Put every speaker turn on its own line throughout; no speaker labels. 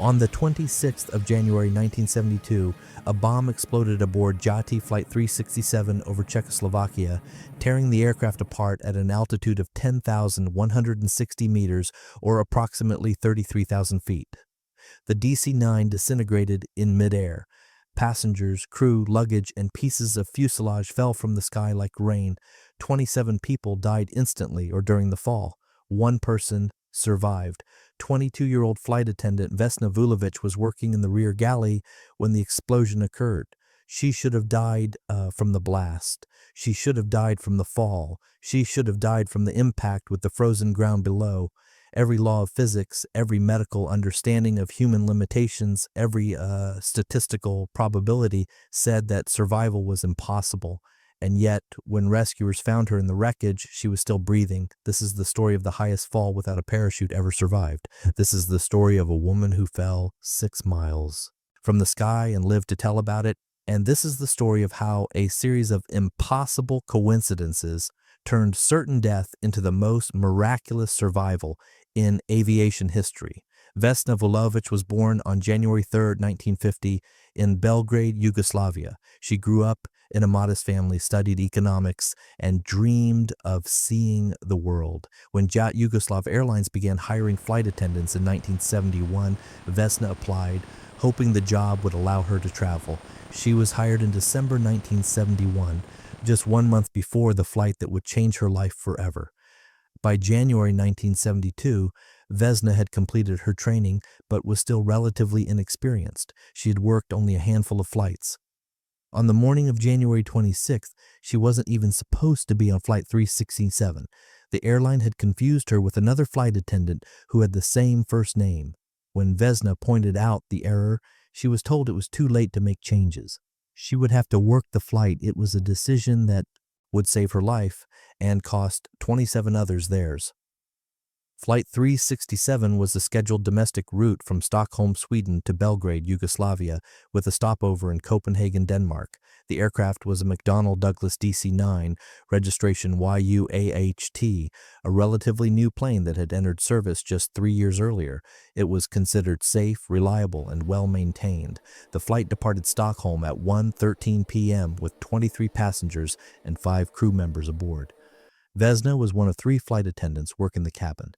On the 26th of January 1972, a bomb exploded aboard JAT Flight 367 over Czechoslovakia, tearing the aircraft apart at an altitude of 10,160 meters, or approximately 33,000 feet. The DC-9 disintegrated in midair. Passengers, crew, luggage, and pieces of fuselage fell from the sky like rain. 27 people died instantly or during the fall. One person survived. 22-year-old flight attendant Vesna Vulović was working in the rear galley when the explosion occurred. She should have died from the blast. She should have died from the fall. She should have died from the impact with the frozen ground below. Every law of physics, every medical understanding of human limitations, every statistical probability said that survival was impossible. And yet, when rescuers found her in the wreckage, she was still breathing. This is the story of the highest fall without a parachute ever survived. This is the story of a woman who fell 6 miles from the sky and lived to tell about it. And this is the story of how a series of impossible coincidences turned certain death into the most miraculous survival in aviation history. Vesna Vulović was born on January 3, 1950, in Belgrade, Yugoslavia. She grew up in a modest family, studied economics, and dreamed of seeing the world. When JAT Yugoslav Airlines began hiring flight attendants in 1971, Vesna applied, hoping the job would allow her to travel. She was hired in December 1971, just 1 month before the flight that would change her life forever. By January 1972, Vesna had completed her training but was still relatively inexperienced. She had worked only a handful of flights. On the morning of January 26th, she wasn't even supposed to be on Flight 367. The airline had confused her with another flight attendant who had the same first name. When Vesna pointed out the error, she was told it was too late to make changes. She would have to work the flight. It was a decision that would save her life and cost 27 others theirs. Flight 367 was the scheduled domestic route from Stockholm, Sweden to Belgrade, Yugoslavia, with a stopover in Copenhagen, Denmark. The aircraft was a McDonnell Douglas DC-9, registration YUAHT, a relatively new plane that had entered service just 3 years earlier. It was considered safe, reliable, and well-maintained. The flight departed Stockholm at 1:13 p.m. with 23 passengers and 5 crew members aboard. Vesna was one of 3 flight attendants working the cabin.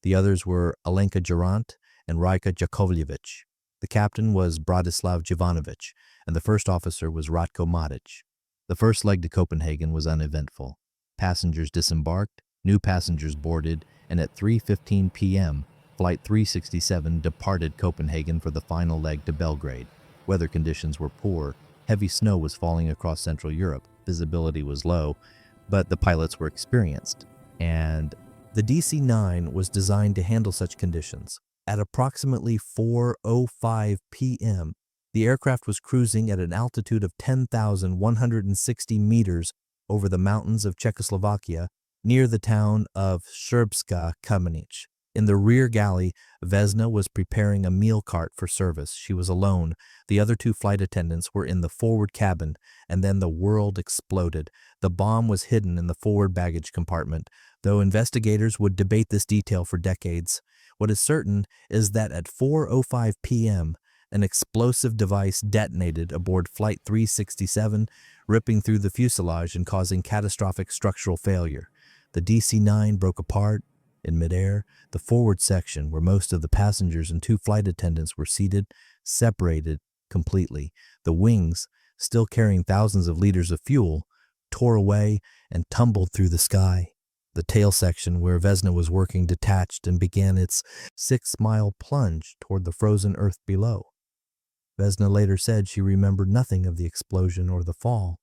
The others were Alenka Gerant and Rajka Jakovljević. The captain was Bratislav Jovanović, and the first officer was Ratko Mladić. The first leg to Copenhagen was uneventful. Passengers disembarked, new passengers boarded, and at 3:15 p.m., Flight 367 departed Copenhagen for the final leg to Belgrade. Weather conditions were poor. Heavy snow was falling across Central Europe. Visibility was low, but the pilots were experienced, and the DC-9 was designed to handle such conditions. At approximately 4:05 p.m., the aircraft was cruising at an altitude of 10,160 meters over the mountains of Czechoslovakia, near the town of Srbska Kamenice. In the rear galley, Vesna was preparing a meal cart for service. She was alone. The other 2 flight attendants were in the forward cabin, and then the world exploded. The bomb was hidden in the forward baggage compartment, though investigators would debate this detail for decades. What is certain is that at 4:05 p.m., an explosive device detonated aboard Flight 367, ripping through the fuselage and causing catastrophic structural failure. The DC-9 broke apart. In midair, the forward section, where most of the passengers and 2 flight attendants were seated, separated completely. The wings, still carrying thousands of liters of fuel, tore away and tumbled through the sky. The tail section, where Vesna was working, detached and began its 6-mile plunge toward the frozen earth below. Vesna later said she remembered nothing of the explosion or the fall.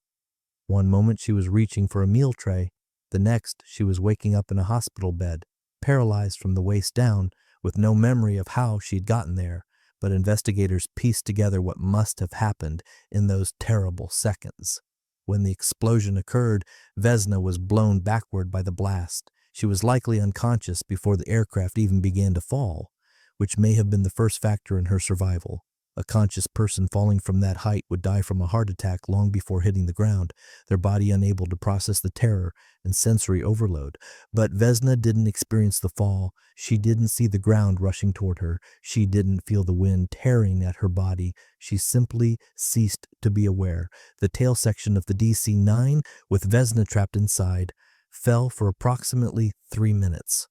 One moment she was reaching for a meal tray. The next, she was waking up in a hospital bed, paralyzed from the waist down, with no memory of how she'd gotten there, but investigators pieced together what must have happened in those terrible seconds. When the explosion occurred, Vesna was blown backward by the blast. She was likely unconscious before the aircraft even began to fall, which may have been the first factor in her survival. A conscious person falling from that height would die from a heart attack long before hitting the ground, their body unable to process the terror and sensory overload. But Vesna didn't experience the fall. She didn't see the ground rushing toward her. She didn't feel the wind tearing at her body. She simply ceased to be aware. The tail section of the DC-9, with Vesna trapped inside, fell for approximately 3 minutes.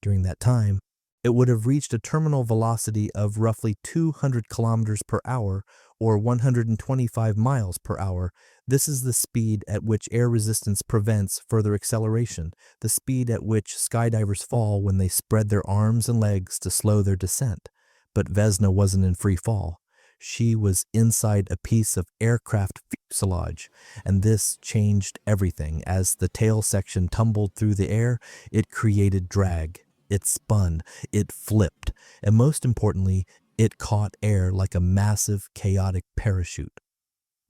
During that time, it would have reached a terminal velocity of roughly 200 kilometers per hour or 125 miles per hour. This is the speed at which air resistance prevents further acceleration, the speed at which skydivers fall when they spread their arms and legs to slow their descent. But Vesna wasn't in free fall. She was inside a piece of aircraft fuselage, and this changed everything. As the tail section tumbled through the air, it created drag. It spun, it flipped, and most importantly, it caught air like a massive, chaotic parachute.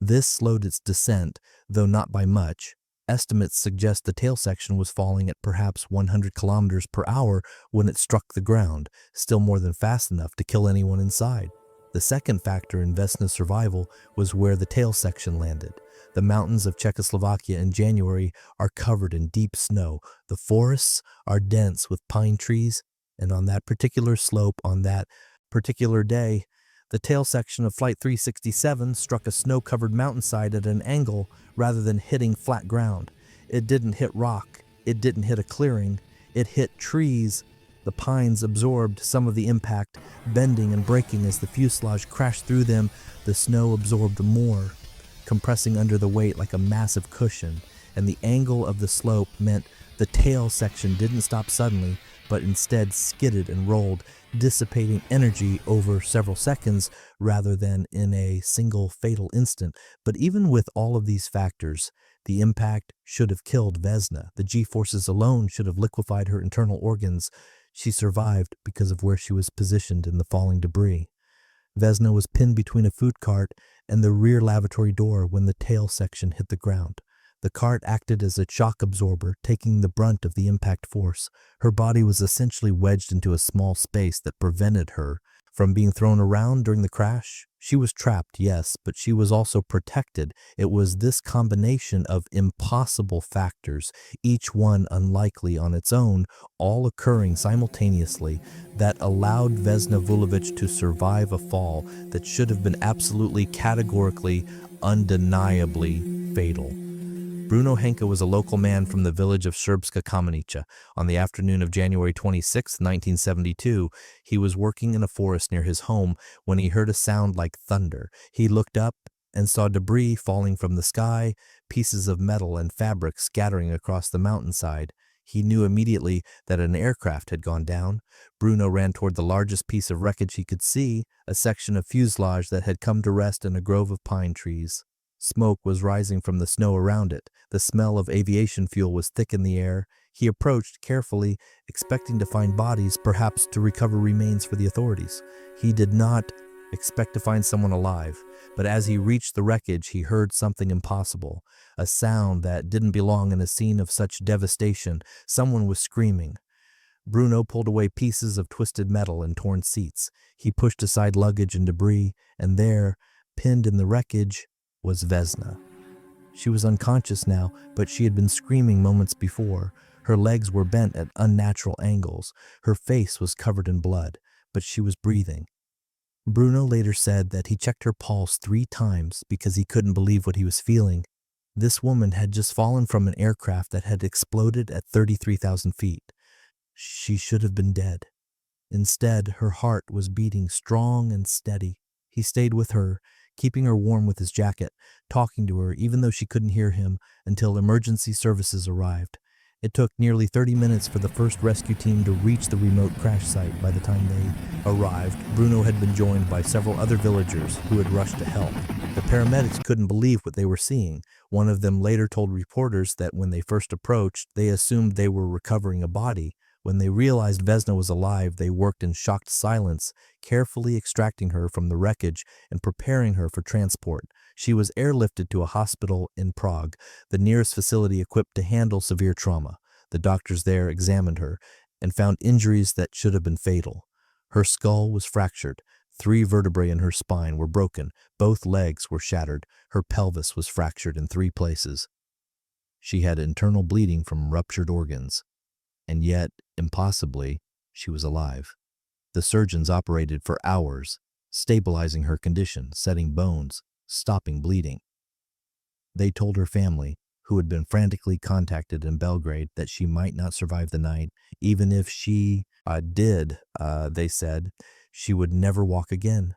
This slowed its descent, though not by much. Estimates suggest the tail section was falling at perhaps 100 kilometers per hour when it struck the ground, still more than fast enough to kill anyone inside. The second factor in Vesna's survival was where the tail section landed. The mountains of Czechoslovakia in January are covered in deep snow. The forests are dense with pine trees, and on that particular slope on that particular day, the tail section of Flight 367 struck a snow-covered mountainside at an angle rather than hitting flat ground. It didn't hit rock. It didn't hit a clearing. It hit trees. The pines absorbed some of the impact, bending and breaking as the fuselage crashed through them. The snow absorbed more, compressing under the weight like a massive cushion, and the angle of the slope meant the tail section didn't stop suddenly, but instead skidded and rolled, dissipating energy over several seconds rather than in a single fatal instant. But even with all of these factors, the impact should have killed Vesna. The G-forces alone should have liquefied her internal organs. She survived because of where she was positioned in the falling debris. Vesna was pinned between a food cart and the rear lavatory door when the tail section hit the ground. The cart acted as a shock absorber, taking the brunt of the impact force. Her body was essentially wedged into a small space that prevented her from being thrown around during the crash. She was trapped, yes, but she was also protected. It was this combination of impossible factors, each one unlikely on its own, all occurring simultaneously, that allowed Vesna Vulović to survive a fall that should have been absolutely, categorically, undeniably fatal. Bruno Henke was a local man from the village of Srbska Kamenica. On the afternoon of January 26, 1972, he was working in a forest near his home when he heard a sound like thunder. He looked up and saw debris falling from the sky, pieces of metal and fabric scattering across the mountainside. He knew immediately that an aircraft had gone down. Bruno ran toward the largest piece of wreckage he could see, a section of fuselage that had come to rest in a grove of pine trees. Smoke was rising from the snow around it. The smell of aviation fuel was thick in the air. He approached carefully, expecting to find bodies, perhaps to recover remains for the authorities. He did not expect to find someone alive, but as he reached the wreckage, he heard something impossible, a sound that didn't belong in a scene of such devastation. Someone was screaming. Bruno pulled away pieces of twisted metal and torn seats. He pushed aside luggage and debris, and there, pinned in the wreckage, was Vesna. She was unconscious now, but she had been screaming moments before. Her legs were bent at unnatural angles. Her face was covered in blood, but she was breathing. Bruno later said that he checked her pulse 3 times because he couldn't believe what he was feeling. This woman had just fallen from an aircraft that had exploded at 33,000 feet. She should have been dead. Instead, her heart was beating strong and steady. He stayed with her, keeping her warm with his jacket, talking to her even though she couldn't hear him, until emergency services arrived. It took nearly 30 minutes for the first rescue team to reach the remote crash site. By the time they arrived, Bruno had been joined by several other villagers who had rushed to help. The paramedics couldn't believe what they were seeing. One of them later told reporters that when they first approached, they assumed they were recovering a body. When they realized Vesna was alive, they worked in shocked silence, carefully extracting her from the wreckage and preparing her for transport. She was airlifted to a hospital in Prague, the nearest facility equipped to handle severe trauma. The doctors there examined her and found injuries that should have been fatal. Her skull was fractured. 3 vertebrae in her spine were broken, both legs were shattered, her pelvis was fractured in 3 places. She had internal bleeding from ruptured organs, and yet, impossibly, she was alive. The surgeons operated for hours, stabilizing her condition, setting bones, stopping bleeding. They told her family, who had been frantically contacted in Belgrade, that she might not survive the night. Even if she did, they said, she would never walk again.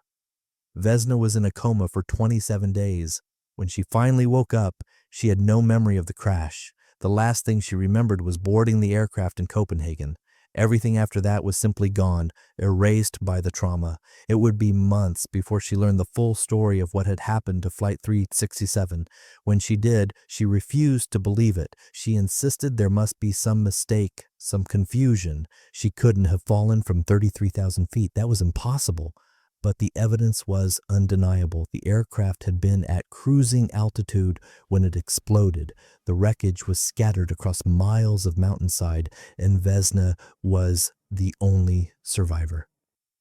Vesna was in a coma for 27 days. When she finally woke up, she had no memory of the crash. The last thing she remembered was boarding the aircraft in Copenhagen. Everything after that was simply gone, erased by the trauma. It would be months before she learned the full story of what had happened to Flight 367. When she did, she refused to believe it. She insisted there must be some mistake, some confusion. She couldn't have fallen from 33,000 feet. That was impossible. But the evidence was undeniable. The aircraft had been at cruising altitude when it exploded. The wreckage was scattered across miles of mountainside, and Vesna was the only survivor.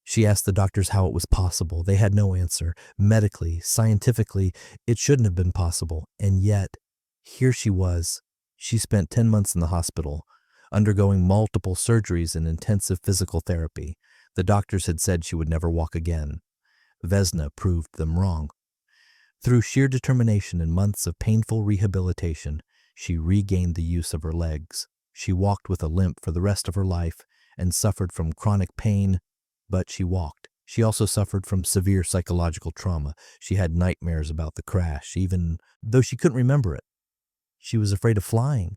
She asked the doctors how it was possible. They had no answer. Medically, scientifically, it shouldn't have been possible. And yet, here she was. She spent 10 months in the hospital, undergoing multiple surgeries and intensive physical therapy. The doctors had said she would never walk again. Vesna proved them wrong. Through sheer determination and months of painful rehabilitation, she regained the use of her legs. She walked with a limp for the rest of her life and suffered from chronic pain, but she walked. She also suffered from severe psychological trauma. She had nightmares about the crash, even though she couldn't remember it. She was afraid of flying.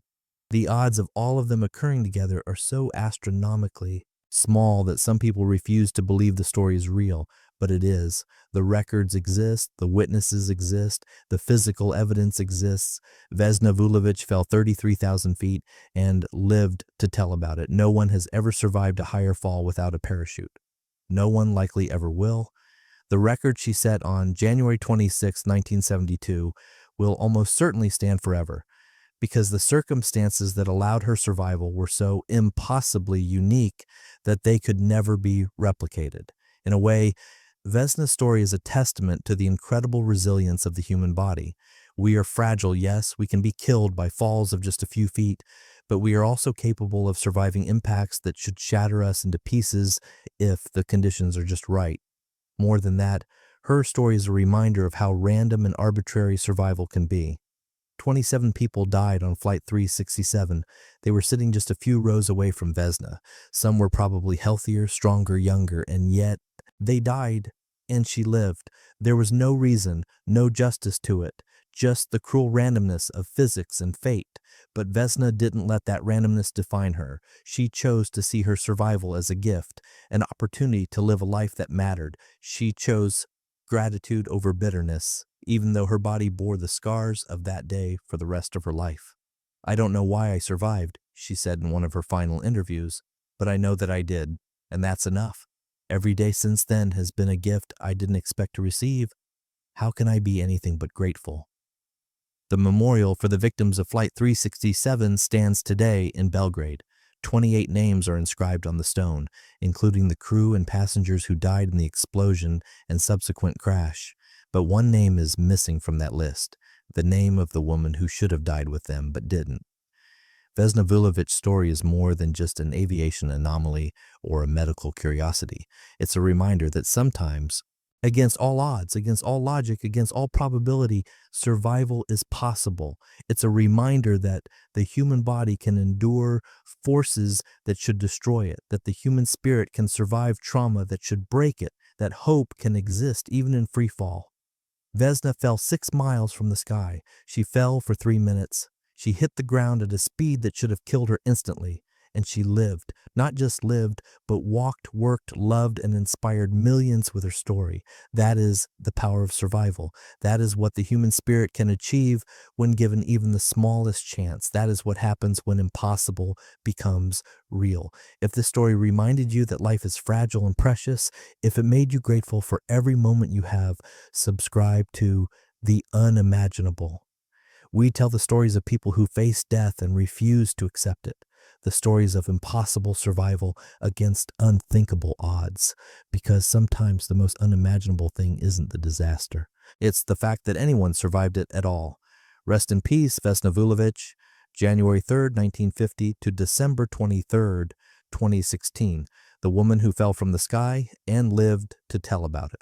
The odds of all of them occurring together are so astronomically small that some people refuse to believe the story is real, but it is. The records exist, the witnesses exist, the physical evidence exists. Vesna Vulović fell 33,000 feet and lived to tell about it. No one has ever survived a higher fall without a parachute. No one likely ever will. The record she set on January 26, 1972 will almost certainly stand forever, because the circumstances that allowed her survival were so impossibly unique that they could never be replicated. In a way, Vesna's story is a testament to the incredible resilience of the human body. We are fragile, yes, we can be killed by falls of just a few feet, but we are also capable of surviving impacts that should shatter us into pieces if the conditions are just right. More than that, her story is a reminder of how random and arbitrary survival can be. 27 people died on Flight 367. They were sitting just a few rows away from Vesna. Some were probably healthier, stronger, younger, and yet they died, and she lived. There was no reason, no justice to it, just the cruel randomness of physics and fate. But Vesna didn't let that randomness define her. She chose to see her survival as a gift, an opportunity to live a life that mattered. She chose gratitude over bitterness, even though her body bore the scars of that day for the rest of her life. "I don't know why I survived," she said in one of her final interviews, "but I know that I did, and that's enough. Every day since then has been a gift I didn't expect to receive. How can I be anything but grateful?" The memorial for the victims of Flight 367 stands today in Belgrade. 28 names are inscribed on the stone, including the crew and passengers who died in the explosion and subsequent crash. But one name is missing from that list, the name of the woman who should have died with them but didn't. Vesna Vulovic's story is more than just an aviation anomaly or a medical curiosity. It's a reminder that sometimes, against all odds, against all logic, against all probability, survival is possible. It's a reminder that the human body can endure forces that should destroy it, that the human spirit can survive trauma that should break it, that hope can exist even in free fall. Vesna fell 6 miles from the sky. She fell for 3 minutes. She hit the ground at a speed that should have killed her instantly. And she lived, not just lived, but walked, worked, loved, and inspired millions with her story. That is the power of survival. That is what the human spirit can achieve when given even the smallest chance. That is what happens when impossible becomes real. If this story reminded you that life is fragile and precious, if it made you grateful for every moment you have, subscribe to The Unimaginable. We tell the stories of people who face death and refuse to accept it. the stories of impossible survival against unthinkable odds, because sometimes the most unimaginable thing isn't the disaster. It's the fact that anyone survived it at all. Rest in peace, Vesna Vulović, January 3rd, 1950 to December 23rd, 2016, the woman who fell from the sky and lived to tell about it.